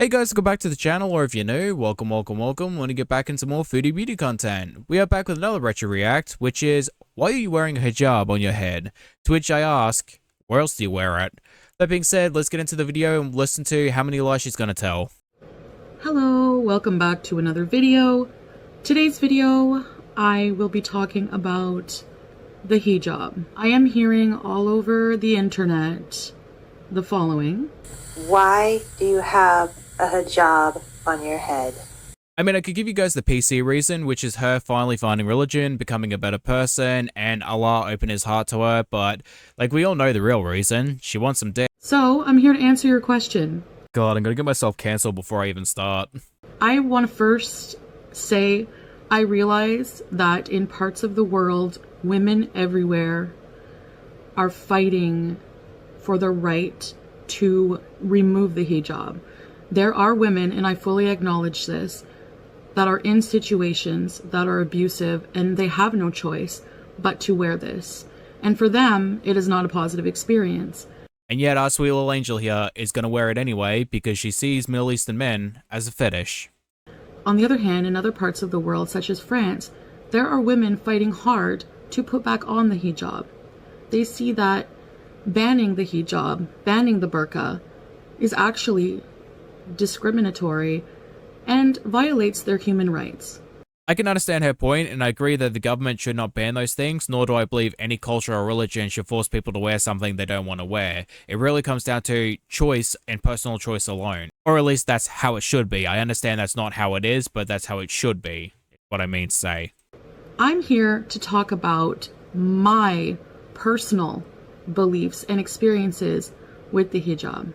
Hey guys, welcome back to the channel, or if you're new, welcome. Want to get back into more foodie beauty content. We are back with another retro react, which is, why are you wearing a hijab on your head? To which I ask, where else do you wear it? That being said, let's get into the video and listen to how many lies she's gonna tell. Hello, welcome back to another video. Today's video, I will be talking about the hijab. I am hearing all over the internet the following. Why do you have a hijab on your head? I mean, I could give you guys the PC reason, which is her finally finding religion, becoming a better person, and Allah opened his heart to her, but, like, we all know the real reason. She wants some dick. So, I'm here to answer your question. God, I'm gonna get myself cancelled before I even start. I want to first say, I realize that in parts of the world, women everywhere are fighting for the right to remove the hijab. There are women, and I fully acknowledge this, that are in situations that are abusive and they have no choice but to wear this. And for them, it is not a positive experience. And yet our sweet little angel here is going to wear it anyway because she sees Middle Eastern men as a fetish. On the other hand, in other parts of the world, such as France, there are women fighting hard to put back on the hijab. They see that banning the hijab, banning the burqa, is actually discriminatory and violates their human rights. I can understand her point, and I agree that the government should not ban those things, nor do I believe any culture or religion should force people to wear something they don't want to wear. It really comes down to choice and personal choice alone. Or at least that's how it should be. I understand that's not how it is, but that's how it should be, is what I mean to say. I'm here to talk about my personal beliefs and experiences with the hijab.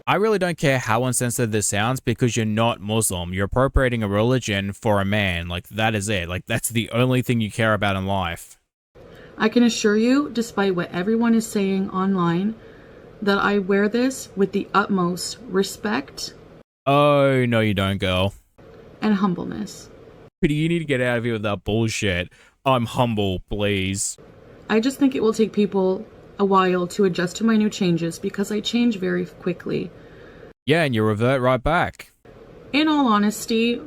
I really don't care how unsensitive this sounds because you're not Muslim. You're appropriating a religion for a man. Like, that is it. Like, that's the only thing you care about in life. I can assure you, despite what everyone is saying online, that I wear this with the utmost respect. Oh, no you don't, girl. And humbleness. You need to get out of here with that bullshit. I'm humble, please. I just think it will take people a while to adjust to my new changes because I change very quickly. Yeah, and you revert right back. In all honesty,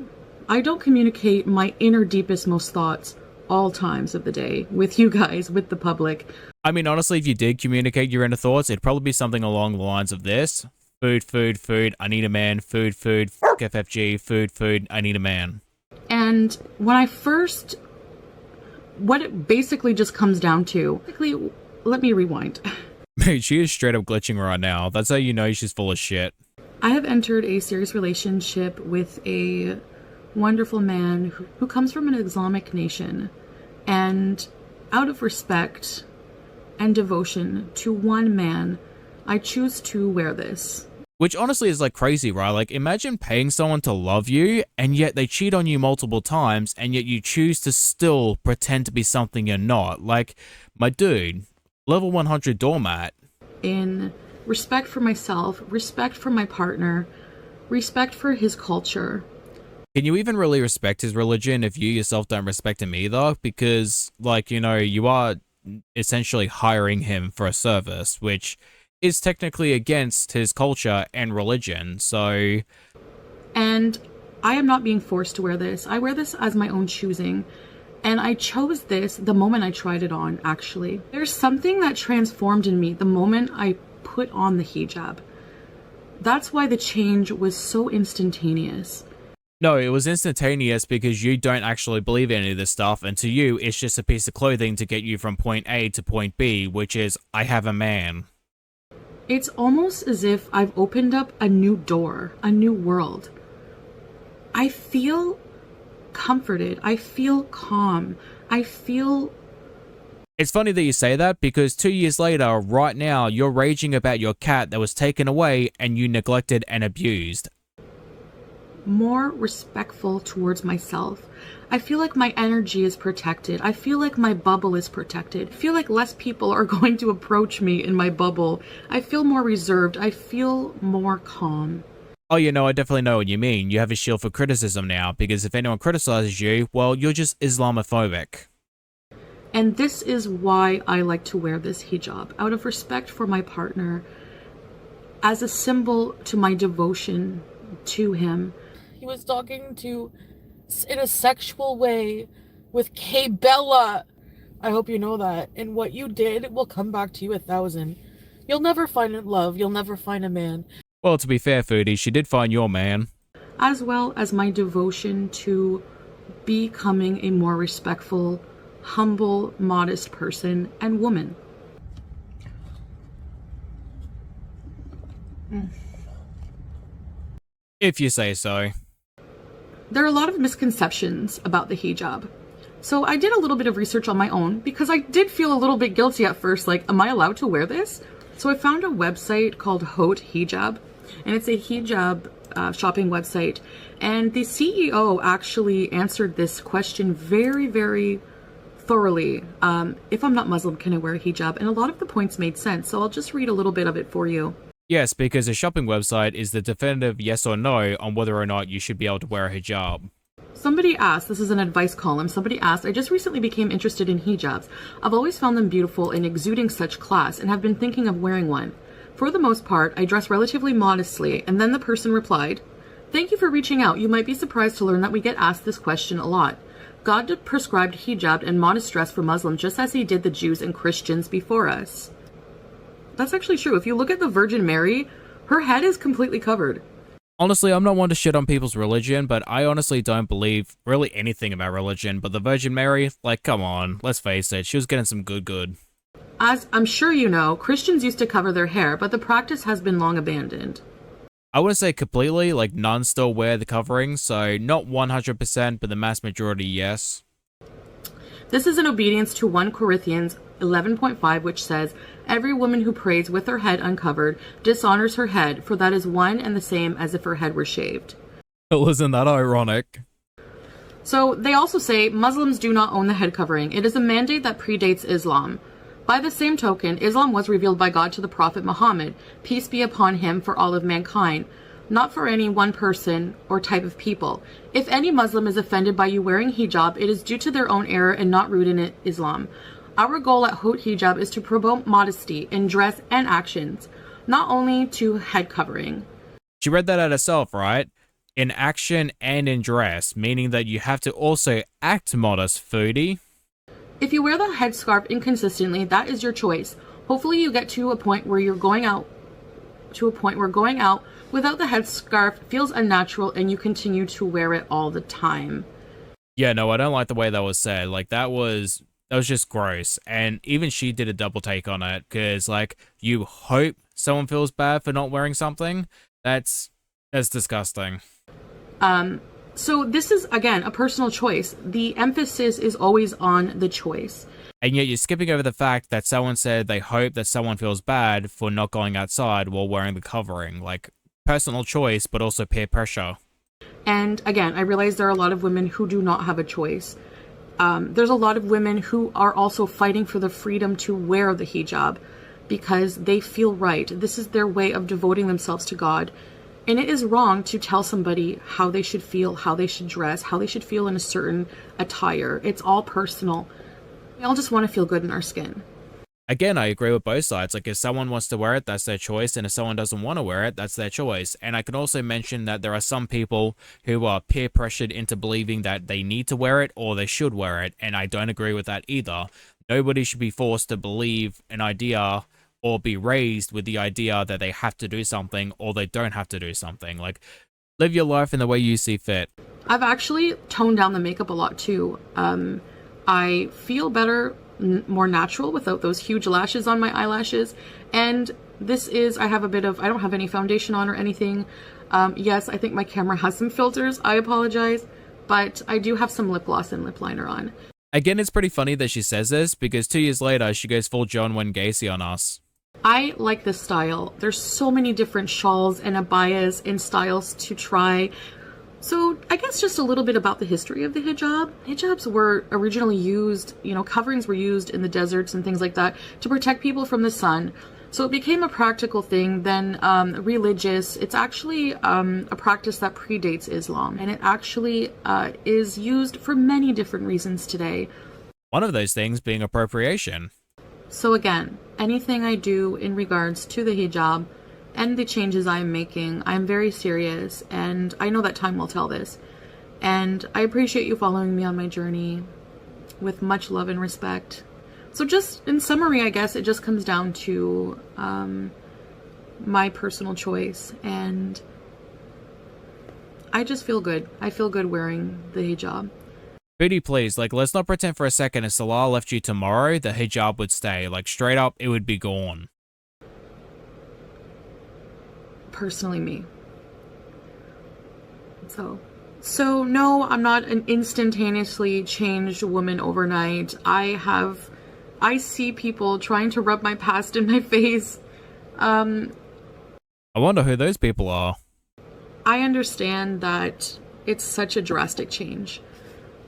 I don't communicate my inner deepest most thoughts all times of the day with you guys, with the public. I mean, honestly, if you did communicate your inner thoughts, it'd probably be something along the lines of this. Food, I need a man. Food, fuck FFG, food, I need a man. And when I first, what it basically just comes down to, let me rewind. Mate, she is straight up glitching right now. That's how you know she's full of shit. I have entered a serious relationship with a wonderful man who comes from an Islamic nation. And out of respect and devotion to one man, I choose to wear this. Which honestly is like crazy, right? Like, imagine paying someone to love you, and yet they cheat on you multiple times, and yet you choose to still pretend to be something you're not. Like, my dude, level 100 doormat. In respect for myself, respect for my partner, respect for his culture. Can you even really respect his religion if you yourself don't respect him either? Because, like, you know, you are essentially hiring him for a service, which is technically against his culture and religion, so... And I am not being forced to wear this. I wear this as my own choosing. And I chose this the moment I tried it on, actually. There's something that transformed in me the moment I put on the hijab. That's why the change was so instantaneous. No, it was instantaneous because you don't actually believe any of this stuff, and to you, it's just a piece of clothing to get you from point A to point B, which is, I have a man. It's almost as if I've opened up a new door, a new world. I feel comforted. I feel calm. I feel... It's funny that you say that because 2 years later, right now, you're raging about your cat that was taken away and you neglected and abused. More respectful towards myself. I feel like my energy is protected. I feel like my bubble is protected. I feel like less people are going to approach me in my bubble. I feel more reserved. I feel more calm. Oh, you know, I definitely know what you mean. You have a shield for criticism now, because if anyone criticizes you, well, you're just Islamophobic. And this is why I like to wear this hijab, out of respect for my partner, as a symbol to my devotion to him. He was talking to in a sexual way with Kay Bella. I hope you know that. And what you did will come back to you 1,000. You'll never find love. You'll never find a man. Well, to be fair, Foodie, she did find your man. As well as my devotion to becoming a more respectful, humble, modest person and woman. If you say so. There are a lot of misconceptions about the hijab. So I did a little bit of research on my own because I did feel a little bit guilty at first, like, am I allowed to wear this? So I found a website called Hijab, and it's a hijab shopping website. And the CEO actually answered this question very, very thoroughly. If I'm not Muslim, can I wear a hijab? And a lot of the points made sense, so I'll just read a little bit of it for you. Yes, because a shopping website is the definitive yes or no on whether or not you should be able to wear a hijab. Somebody asked, this is an advice column, somebody asked, I just recently became interested in hijabs. I've always found them beautiful and exuding such class and have been thinking of wearing one. For the most part, I dress relatively modestly, and then the person replied, thank you for reaching out. You might be surprised to learn that we get asked this question a lot. God prescribed hijab and modest dress for Muslims just as he did the Jews and Christians before us. That's actually true. If you look at the Virgin Mary, her head is completely covered. Honestly, I'm not one to shit on people's religion, but I honestly don't believe really anything about religion. But the Virgin Mary, like, come on, let's face it, she was getting some good. As I'm sure you know, Christians used to cover their hair, but the practice has been long abandoned. I wouldn't say completely, like, none still wear the covering, so not 100%, but the mass majority, yes. This is in obedience to 1 Corinthians 11.5, which says, every woman who prays with her head uncovered dishonors her head, for that is one and the same as if her head were shaved. Well, isn't that ironic? So they also say Muslims do not own the head covering. It is a mandate that predates Islam. By the same token, Islam was revealed by God to the Prophet Muhammad, peace be upon him, for all of mankind, not for any one person or type of people. If any Muslim is offended by you wearing hijab, it is due to their own error and not rooted in Islam. Our goal at Hijab is to promote modesty in dress and actions, not only to head covering. She read that out herself, right? In action and in dress, meaning that you have to also act modest, Foodie. If you wear the headscarf inconsistently, that is your choice. Hopefully you get to a point where you're going out without the headscarf feels unnatural and you continue to wear it all the time. Yeah, no, I don't like the way that was said. Like, that was just gross. And even she did a double take on it, because, like, you hope someone feels bad for not wearing something. That's disgusting. So this is, again, a personal choice. The emphasis is always on the choice. And yet you're skipping over the fact that someone said they hope that someone feels bad for not going outside while wearing the covering. Like, personal choice, but also peer pressure. And again, I realize there are a lot of women who do not have a choice. There's a lot of women who are also fighting for the freedom to wear the hijab because they feel right. This is their way of devoting themselves to God. And it is wrong to tell somebody how they should feel, how they should dress, how they should feel in a certain attire. It's all personal. We all just want to feel good in our skin. Again, I agree with both sides. Like, if someone wants to wear it, that's their choice. And if someone doesn't want to wear it, that's their choice. And I can also mention that there are some people who are peer pressured into believing that they need to wear it or they should wear it. And I don't agree with that either. Nobody should be forced to believe an idea or be raised with the idea that they have to do something or they don't have to do something. Like, live your life in the way you see fit. I've actually toned down the makeup a lot too. I feel better, more natural without those huge lashes on my eyelashes. And this is, I don't have any foundation on or anything. Yes, I think my camera has some filters. I apologize. But I do have some lip gloss and lip liner on. Again, it's pretty funny that she says this because 2 years later, she goes full John Wayne Gacy on us. I like this style. There's so many different shawls and abayas and styles to try. So I guess just a little bit about the history of the hijab. Hijabs were originally used, coverings were used in the deserts and things like that to protect people from the sun. So it became a practical thing, then religious. It's actually a practice that predates Islam, and it actually is used for many different reasons today. One of those things being appropriation. So again, anything I do in regards to the hijab and the changes I'm making. I'm very serious, and I know that time will tell this. And I appreciate you following me on my journey with much love and respect. So just in summary, I guess it just comes down to my personal choice, and I just feel good. I feel good wearing the hijab. Foodie, please, like, let's not pretend for a second if Salah left you tomorrow, the hijab would stay. Like, straight up, it would be gone. Personally, me. So no, I'm not an instantaneously changed woman overnight. I see people trying to rub my past in my face. I wonder who those people are. I understand that it's such a drastic change.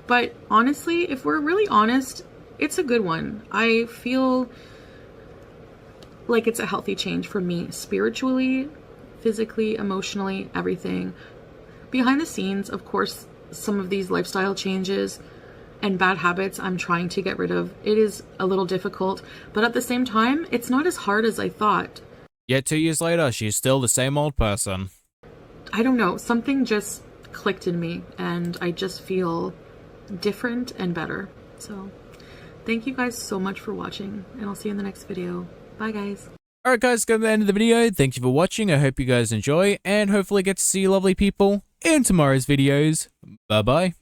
But honestly, if we're really honest, it's a good one. I feel like it's a healthy change for me spiritually, physically, emotionally, everything. Behind the scenes, of course, some of these lifestyle changes and bad habits I'm trying to get rid of. It is a little difficult, but at the same time, it's not as hard as I thought. Yet 2 years later, she's still the same old person. I don't know, something just clicked in me, and I just feel different and better. So thank you guys so much for watching, and I'll see you in the next video. Bye guys. Alright guys, come to the end of the video. Thank you for watching. I hope you guys enjoy, and hopefully get to see you lovely people in tomorrow's videos. Bye bye.